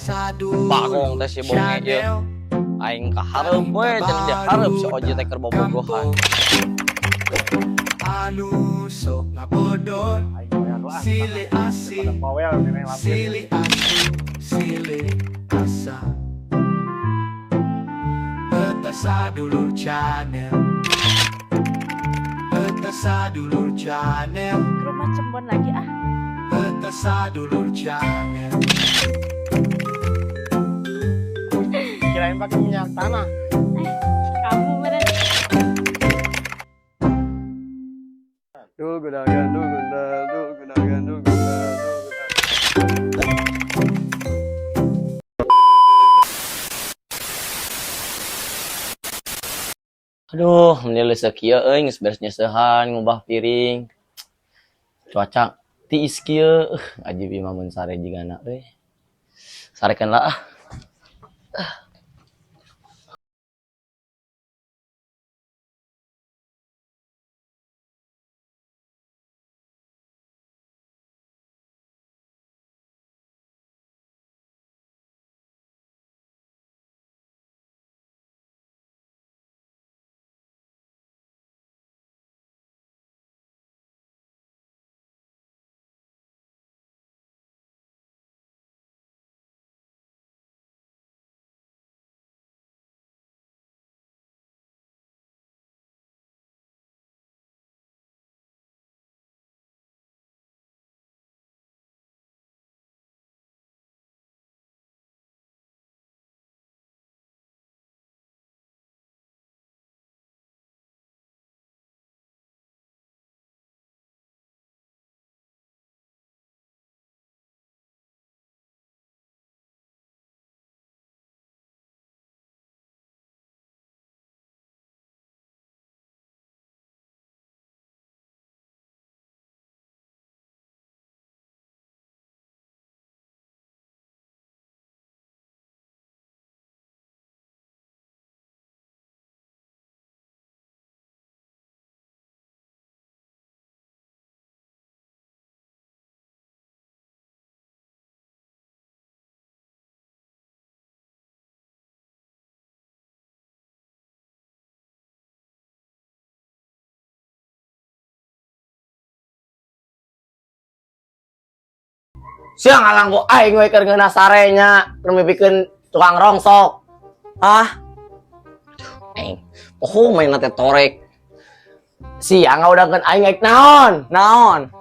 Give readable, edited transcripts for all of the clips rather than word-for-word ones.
Bagong teh si bonge ye. Aing kahareup we cenah dia hareup si Oji teh keur bobogohan. Anu sok ngabodor silih asih silih asih silih asa Petasa dulur channel Petasa dulur channel Ke rumah Cembon lagi ah. Petasa dulur channel Kirain pakai minyak tanah. Kamu meren. Duh gunakan, duh gundal, duh gunakan, duh gundal, duh gundal. Aduh, menilai sekieu geus beres nyeusehan ngubah piring. Cuaca tiis kieu, ajib imah mun sare jigana euy. Sarekeun lah ah. Siang alang ku aing we keur ngeunah sarenya, keur mimipikeun tukang rongsok. Ah. Aing poho main teh torek. Siang ngaudangkeun aing aik naon? Naon?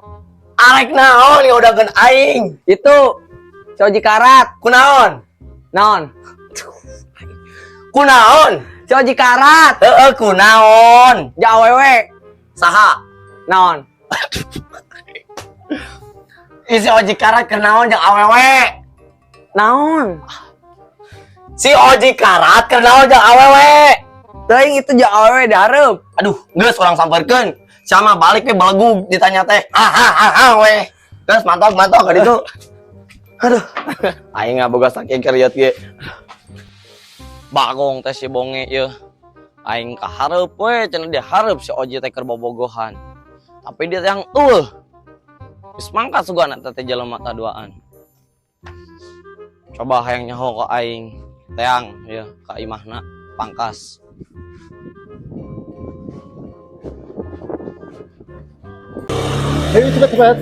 Arek naon ngaudangkeun aing? Itu si Oji Karat, kunaon? Naon? Kunaon? Si Oji Karat. Heeh, kunaon? Ja awewe. Saha? Naon? Si Oji Karat kenaon jeung awewe. Naon? Si Oji Karat kenaon jeung awewe. Teuing itu jeung awewe dihareup. Aduh, geus urang sampeurkeun. Sama balik we belegug ditanya teh. We. Geus mantap ka ditu. Aduh. Aing ngaboga saking keriet ge. Bagong teh si bonge ye. Aing kahareup we cenah dia hareup si Oji teh keur bobogohan. Tapi dia yang geus mangkat sugana teh jelema taduaan. Coba hayang nyaho ka aing, teang ya ka imahna pangkas. Ayo cepat.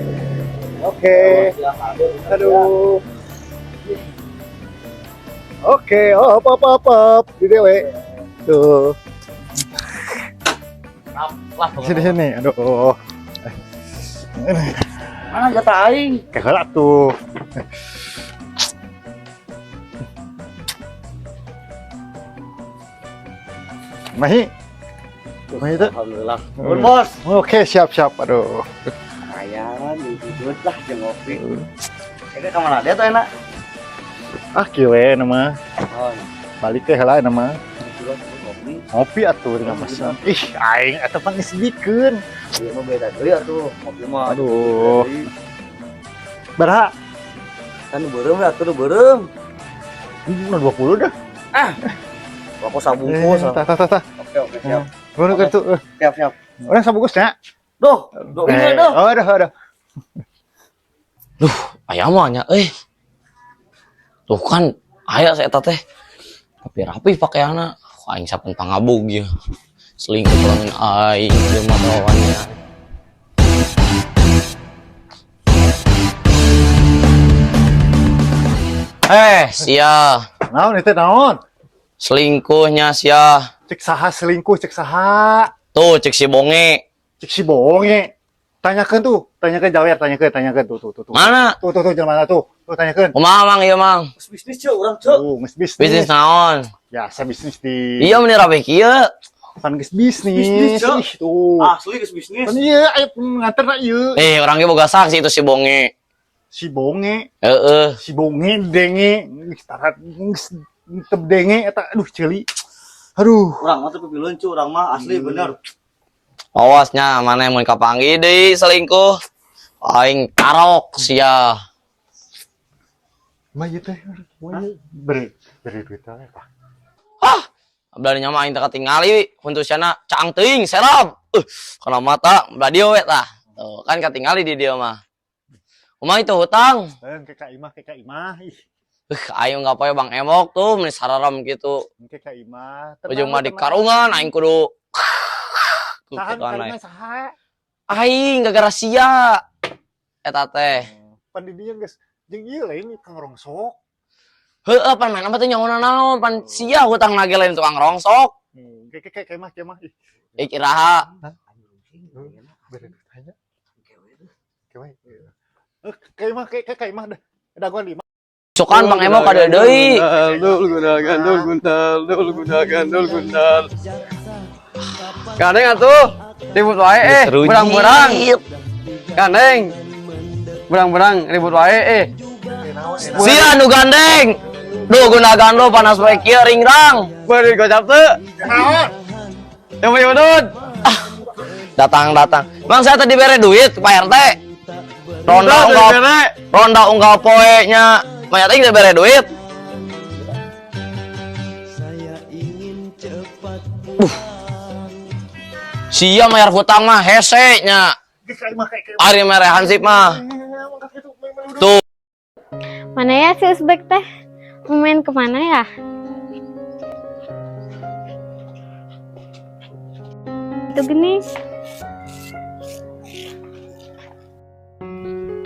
Oke. Aduh. Oke, oh apa. Di dewe. Tuh. Lah, Sini. Aduh. mana jatah aing? Kayak tuh. Mahi itu. Alhamdulillah. Bos. Oke, siap. Aduh. Ayahan duduk lah jeung ngopi. Ini ka mana? Dia tuh enak. Ah, kieu nama. Oh, Balik ke heula nama. ngopi. Ngopi atuh dengan pesan. Ih, aing atuh pan geus dikeun. Ieu mah beda deui atuh. Ngopi mah. Aduh. Baraha? Kan beureum ya atuh beureum. Ini 20 dah. Aku sabungkus. Tah. Oke, siap. Ngono keur tuh. Siap. Orang sabungkusnya. Duh, ini duh. Oh, ada. Duh, aya mah nya euy. Tuh kan, aya saya teh. Tapi rapi pakaianna. Aing sapen pangabog ya. Selingkuh lamun aing jeung matawannya. Sia. Naon itu naon? Selingkuhnya sia. Cek saha selingkuh, cek saha. Tuh cek si bonge. Cek si bonge. Tanyakan Jawer, tanyakan tuh. Mana? Tuh jangan mana tuh. Tuh tanyakan. Kumaha mang ieu mang? Bisnis cok orang cok. Geus bisnis. Bisnis naon? Biasa bisnis di. Iya meni rapi kieu. Pan geus bisnis. Bisnis, Cok. Ih, tuh. Asli geus bisnis. Pan ieu aya nganter na ieu. Orang ge boga saksi itu si bonge. Si bonge, Heeh. si bonge denge, geus tarat geus teb denge eta aduh ceuli. Aduh. Orang mah tapi pileun cok, orang mah asli bener. Awasnya mana yang mau kapanggih deui selingkuh. Aing karok sia. Mah ieu teh beri duit teh eta. Abdalnya mah aing teh katingali huntusana caang teuing serap. Kana mata badi we tah. Tuh kan katingali di dieu mah. Kumaha itu hutang? KKI mah. Ih, Ayo enggak poe Bang Emok tuh meni sararam kitu. KKI mah. Ujung mah di karungan aing kudu Saha? aing gara-gara sia. Eta teh. Pan di dieu geus jeung ieu lain Kang Rongsok. Heueuh pan mana mah teh nyaona naon pan sia hutang lagi lain tukang rongsok. Kayak mah. Kiraha Kayak mah daguan di. sukan Bang Emok kada deui. Dul gundal. Gandeng atuh. Ribut wae berang-berang. Gandeng. Berang-berang ribut wae Sia nu gandeng. Duh guna gando panas wae kieu ringrang. Beri gocap teu. Yang punya udut. Datang. Mang saya tadi bere duit Pak RT. Ronda unggal poe nya. Maya teh bere duit. Sia mayar hutang mah hese nya. Ari mere hansip mah. Tuh. Mana ya si Uzbek teh? Mau main kemana ya? Itu gini.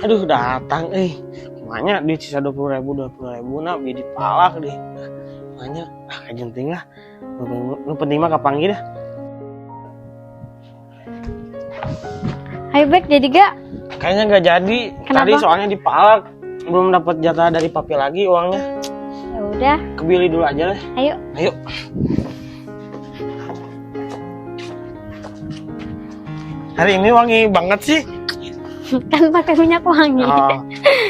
Aduh datang Makanya duit sisa 20.000 nak biar dipalak deh. Makanya kayak genting lah. Nu penting mah kapanggih dah. Ayo Bek, jadi gak? Kayaknya nggak jadi. Kenapa? Tadi soalnya dipalak. Belum dapat jatah dari papi lagi uangnya. Ya udah, Kebili dulu aja deh. ayo. Hari ini wangi banget sih. Kan pakai minyak wangi. Oh,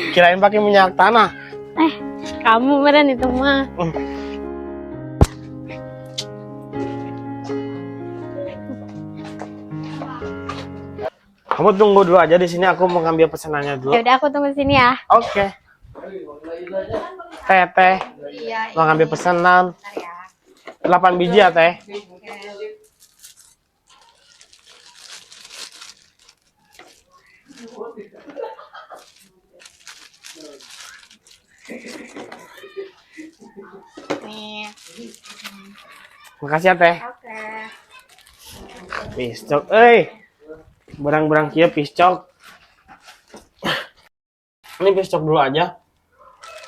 kirain pakai minyak tanah. Kamu meren itu mah. Kamu tunggu dulu aja di sini. Aku mau ngambil pesanannya dulu. Ya udah aku tunggu sini ya. Oke. Teh. Mau ngambil pesanan. 8 biji ya, Teh. Nih. Makasih ya, Teh. Oke. Piscok, Berang-berang kia piscok. Ini piscok dulu aja.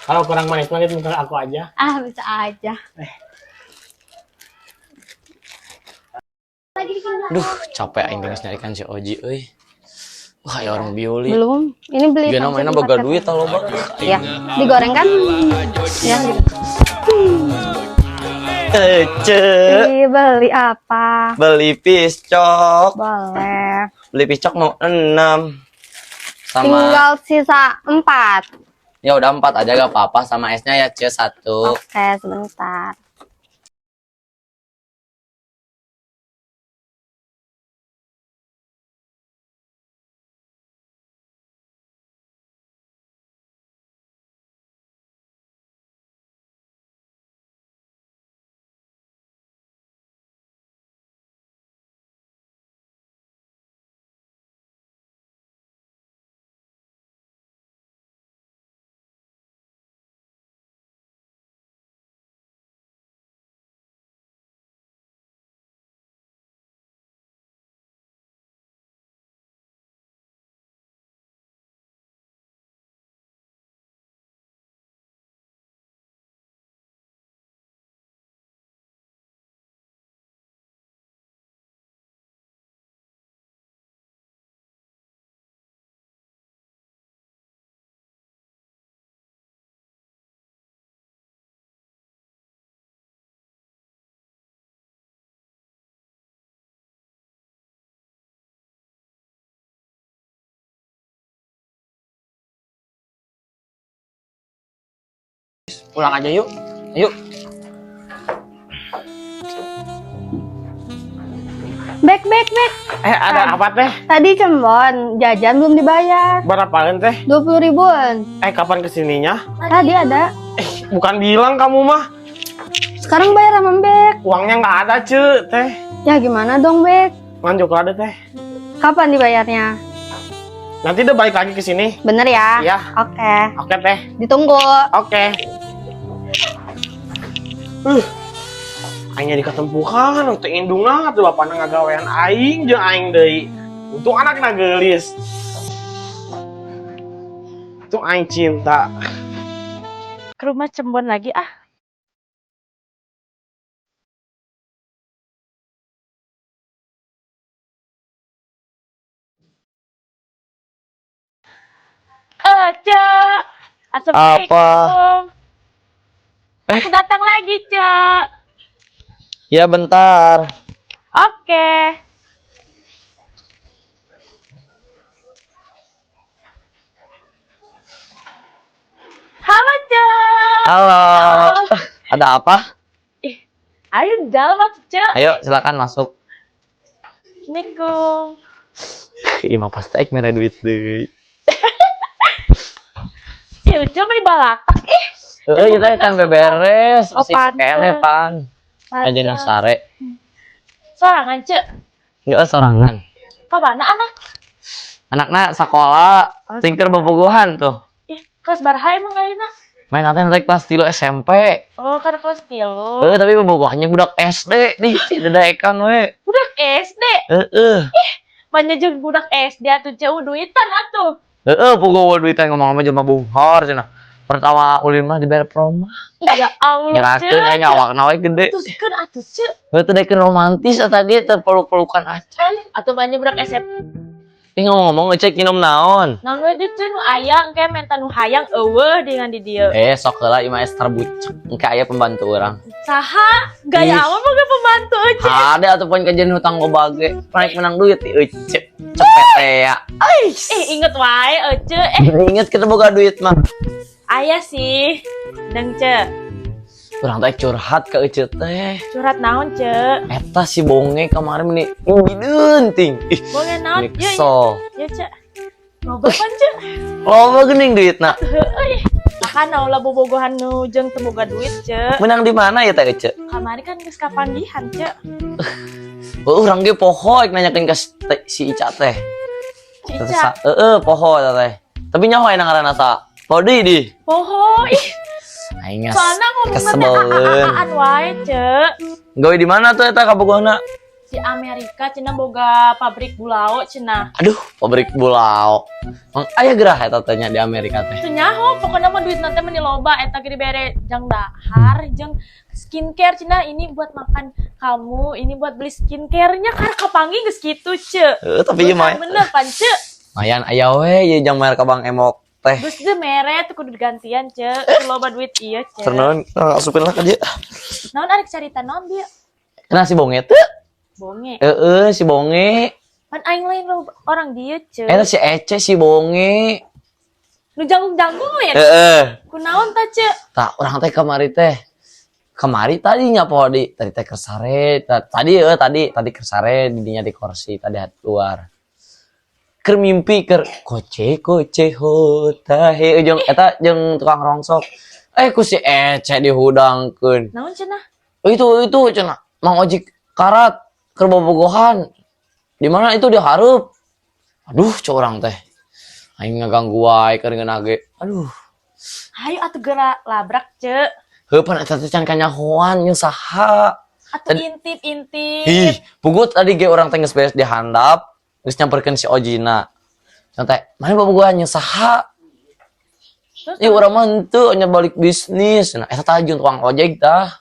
Kalau kurang manis banget minta aku aja. Bisa aja. Duh, capek aing geus nyarikan si Oji euy. Wah, ya orang bioli. Belum. Ini beli. Gana mainnya boga duit tah loba. Ya, digoreng kan? Ya, beli apa? Beli piscok. Boleh. Beli piscok mau 6. Sama Tinggal sisa 4. ya udah 4 aja gak apa-apa sama esnya ya Ce 1. Oke, sebentar. Pulang aja yuk. Yuk. Bek. Ada apa teh? Tadi cembon, jajan belum dibayar. Berapaan teh? 20 ribuan. Kapan kesininya? Tadi ada. Bukan bilang kamu mah. Sekarang bayar sama Bek. Uangnya nggak ada teh. Ya gimana dong Bek? Nganjuk ada teh. Kapan dibayarnya? Nanti udah balik lagi ke sini. Bener ya? Iya. Oke. Oke teh. Ditunggu. Oke. Aingnya diketempuhan, untuk indungan tuh bapak ngagawean aing jeung aing deui. Untung anak gelis. Untung aing cinta. Ke rumah cembon lagi ah. Cek. Assalamualaikum. Aku datang lagi, Cek. Ya bentar. Oke. Halo, Cek. Halo. Ada apa? Ayo jalan masuk, Cek. Ayo silakan masuk. Assalamualaikum. Ih mah pasti aing mere duit deui. Ya, Cek beli balatak. Kita kan beberes. Oh, Masih pantes. kene pan. Aja nang sare. Sorangan, Cek. Enggak sorangan. Kabana anak? Anakna sekolah, tingker bobogohan tuh. Kelas baraha emang ayeuna? Main nanti naik kelas 3 SMP. Oh, karena kelas 3. Tapi bobogohannya budak SD nih, dedekan we. Budak SD. Banyak jeung budak SD atuh jauh duitan atuh. Puguh duitan ngomong-ngomong jelema buhar cenah. Pertama ulin mah dibayar promo. Ya Allah. Nyerakeun aya awakna we gede. Teruskeun atuh, Cek. Teu dekeun romantis eta dia teu peluk-pelukan acan. Atuh banyak budak SMP. Ih ngomong-ngomong ngecek minum naon. Naon we ditu nu aya engke menta nu hayang eueuh dengan di dieu. Sok heula ieu mah es terbucek. Engke aya pembantu urang. Saha? Gaya Ih. awan boga pembantu Cek. Ada ataupun kajian hutang loba ge. Naik menang duit ti Ece. Cepet teh ya. Inget wae Ece. Ingat kita boga duit mah. Aya sih. Deng Cek. Urang teh curhat ke Ece teh. Curhat naon Cek? Eta si bonge kemarin meni ngideun ting. Ih, Boga naon? Ya, kesel. ya Cek. Loba pan Cek. Loba geuning duitna. Heueuy. Makana ulah bobogohan nu jeung teu boga duit Cek. Menang di mana ya teh Ece? Kamari kan geus kapanggihan Cek. Urang ge poho ek nanyakeun ka si Ica teh. Cica. Poho eta teh. Tapi nyaho aya ngaranna sa? Podi di. Poho ih. Aing Soalnya ngomongnya kesebeleun. aan wae Cek. Gawe di mana tuh eta kabogohna? Si Amerika cenah boga pabrik bulao cenah. Aduh, pabrik bulao. Mang aya gerah eta teh nya di Amerika teh. Teu nyaho pokona mah duit nanti mah loba eta ge dibere jang dahar jeung skincare cenah ini buat makan kamu, ini buat beli skincare-nya karena kapangi geus kitu Cek. Tapi ieu mah Bener pan Cek. mayan aya we ieu jang mayar ka Bang Emok teh. Geus teu mere teu kudu digantian Cek. Teu loba duit ieu Cek. Ternaon asupin lah ka dia. Naon arek carita naon dia? Kenapa si bonge teh? Bonge. Si bonge. Pan aing lain lo orang dia Cek. Eta si Ece si bonge. Nu janggung-janggung lain. Kunaon ta Cek? Tak urang teh kamari teh. Kamari tadi nya poho di tadi teh kersare. Tadi kersare didinya di kursi tadi luar. Keur mimpi keur koce hotahe jeung eta jeung tukang rongsok. Ku si Ece dihudangkeun. Naon cenah? Itu cenah Mang Ojik karat keur bobogohan. Di mana itu dia hareup. Aduh, curang teh. Aing ngaganggu wae keur ngeunah ge. Aduh. Hayu atuh geura labrak Cek. Heuh pan eta teh can kanyahoan jeung saha. Atuh intip-intip. Ih, pugut tadi ge urang teh geus beres dihandap, geus nyamperkeun si Ojina. Santai, mana bobogohan jeung saha? Terus Ih, urang mah henteu nya balik bisnis. Nah, eta tah jeung tukang ojek tah.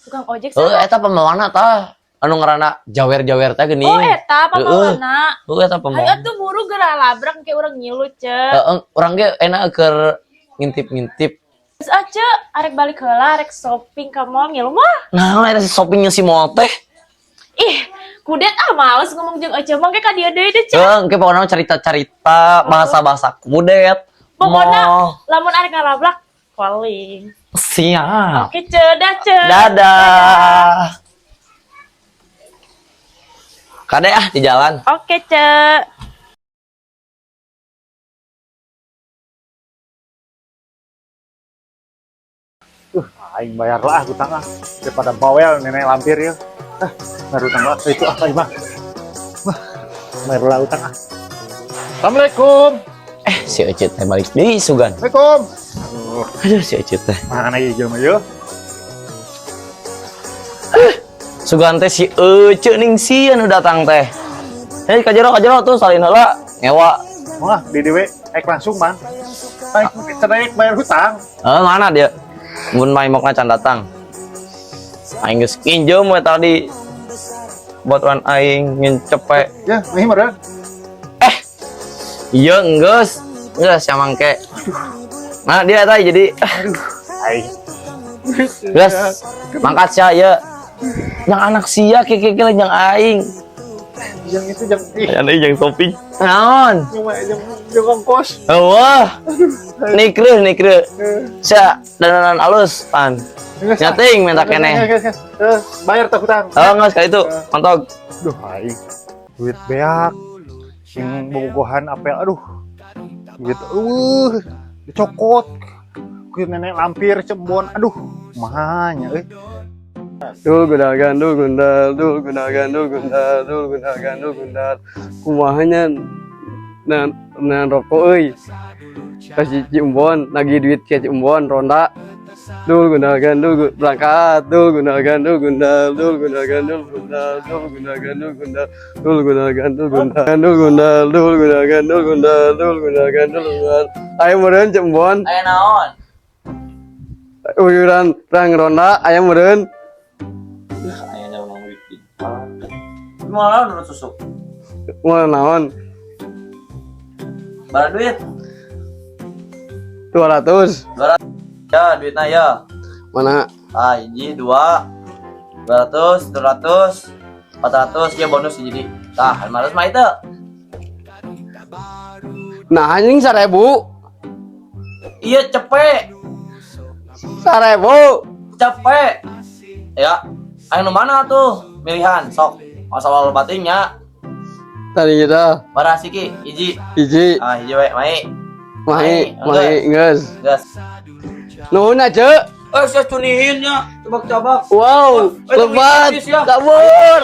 tukang ojek Eta pemawana tah. Anu ngaranna jawer-jawer teh geuning. Oh eta pamawana. Eta Hayu pemawana. atuh buru geura labrak ke urang nyilu Cek. Urang ge enak keur ngintip-ngintip. Terus aja arek balik heula arek shopping ka mall ngilu mah. Nah, ada si shoppingnya si mall teh. Ih, kudet males ngomong jeung Ece mah ge ka dieu deui deh Cek. Engke pokona carita-carita bahasa-bahasa kudet. Pokona Mall. lamun arek ngalabrak calling. Siap. Oke, Ce. Dah, Ce. Dadah. Kade di jalan. Oke, Ce. Aing bayar lah hutang ah daripada bawel nenek lampir ya. Bayar hutang lah itu apa mah. Wah, bayar lah hutang ah. Assalamualaikum. Si Ecit teh balik deui sugan. Assalamualaikum. Aduh si Ecit teh. Mana ieu mah yeuh. Sugan teh si Ece ning sieun nu datang teh. Kajero tuh salin heula nyewa. Wah, di dewe langsung man. Aing cedaek bayar hutang. Mana dia? Mun main mokna can datang. Aing geus kinjem we tadi. Buat aing nyen cepet. Ya, ini meureun. Iya geus samangke. Nah dia tadi jadi Aing. geus mangkat sia ieu. Yang anak sia keke yang aing. Yang itu jam Yang shopping. Naon? yang ongkos. Wah. Nikreuh. Sia dananan alus pan. Nyating minta keneh. Bayar tak hutang. Geus ka itu. Mantog. Duh, aing. Duit beak. Sing bobogohan apel aduh. Duit dicokot. Ku nenek lampir cembon. Aduh, mahanya euy. Dul gunakan, dul gundal, kumahanya nan rokok euy. Kasih ciumbon, lagi duit ke ciumbon ronda. Dul gunakan, berangkat, dul gunakan, Ayo meureun ciumbon. Aya naon? Uyuran rang ronda, aya meureun. Aya naon wiki. Malah urut susu. Moal naon? Bara duit. 200. Ya, duitna ya. Mana? Hiji, 2, 200, 300, 400 ya bonus jadi. Tah, 500 mah itu. Nah, anjing 1000. Iya cepet. 1000. Cepet. Ya. Ayo nu mana tuh? Milihan sok. Masalah batingnya. Tadi kita Barasiki hiji. hiji. Hiji we, mai. Mai, geus. Gas. Nuhun aja. Saya cunihin ya. Cabak-cabak. Wow, lebat. Ya. Kabur.